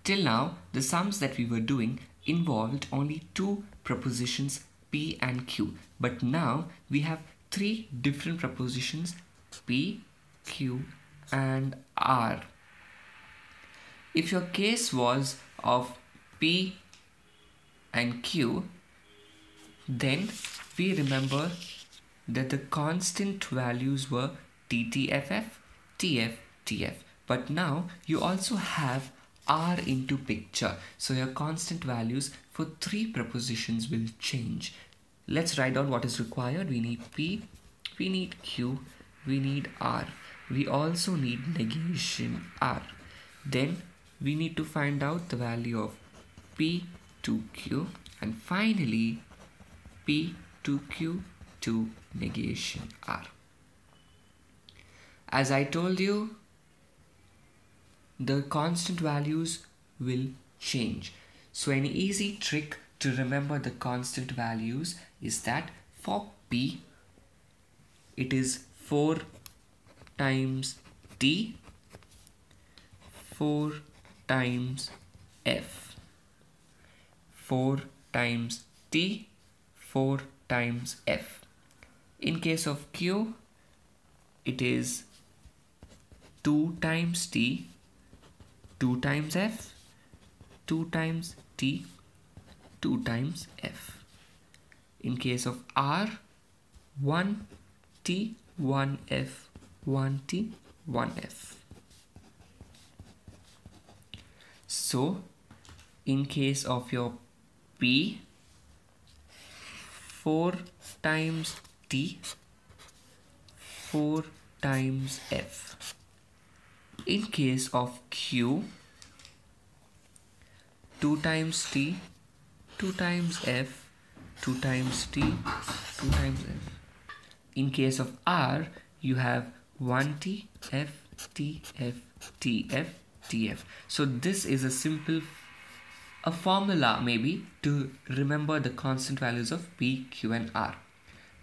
Till now, the sums that we were doing involved only two propositions P and Q. But now we have three different propositions P, Q and R. If your case was of P and Q, then we remember that the constant values were TTFF, TF, TF. But now you also have R into picture. So your constant values for three propositions will change. Let's write down what is required. We need P, we need Q, we need R. We also need negation R. Then we need to find out the value of P to Q, and finally P to Q to negation R. As I told you, the constant values will change. So an easy trick to remember the constant values is that for P, it is 4 times T, 4 times F, 4 times T, 4 times F. In case of Q, it is 2 times T, 2 times F, 2 times T, 2 times F. In case of R, 1 T, 1 F, 1 T, 1 F. So, in case of your P, 4 times T, 4 times F. In case of Q, 2 times T, 2 times F, 2 times T, 2 times F. In case of R, you have 1 T, F, T, F, T, F, T, F. So this is a formula maybe to remember the constant values of P, Q and R.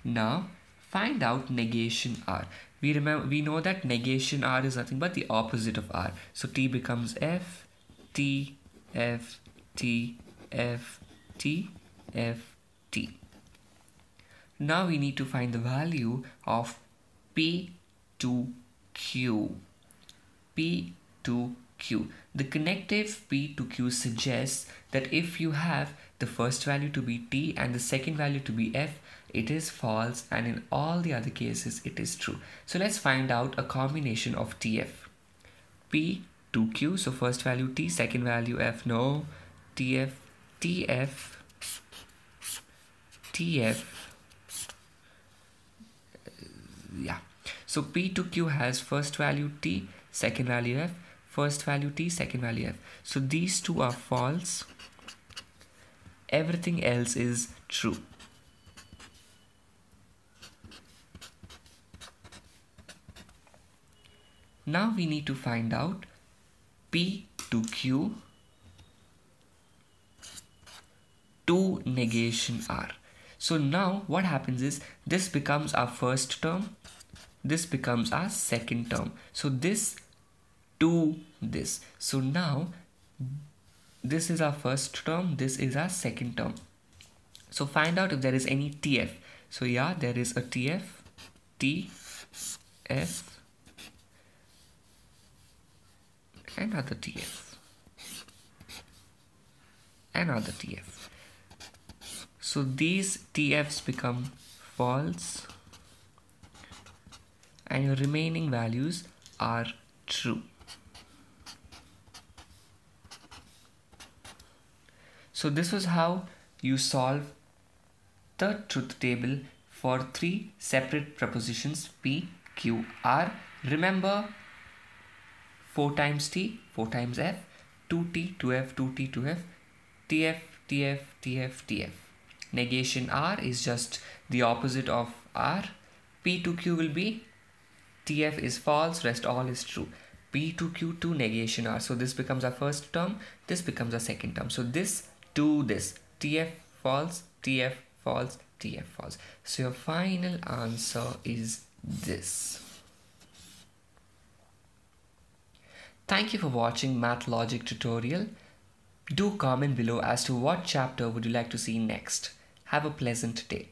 Now find out negation R. We know that negation R is nothing but the opposite of R. So T becomes F, T, F, T, F, T, F, T. Now we need to find the value of P to Q. P to Q. The connective P to Q suggests that if you have the first value to be T and the second value to be F, it is false, and in all the other cases it is true. So let's find out a combination of TF. P to Q, so first value T, second value F, no, TF, TF, TF, yeah. So P to Q has first value T, second value F, first value T, second value F. So these two are false. Everything else is true. Now we need to find out P to Q to negation R. So now what happens is this becomes our first term, this becomes our second term. So this to this. So now this is our first term, this is our second term. So find out if there is any TF. So yeah, there is a TF, T, F, another TF, another TF. So these TFs become false and your remaining values are true. So this was how you solve the truth table for three separate propositions P, Q, R. Remember 4 times T, 4 times F, 2T, 2F, 2T, 2F, TF, TF, TF, TF. Negation R is just the opposite of R. P to Q will be TF is false, rest all is true. P to Q to negation R. So this becomes our first term, this becomes our second term. So this to this, TF false, TF false, TF false. So your final answer is this. Thank you for watching Math Logic tutorial. Do comment below as to what chapter would you like to see next. Have a pleasant day.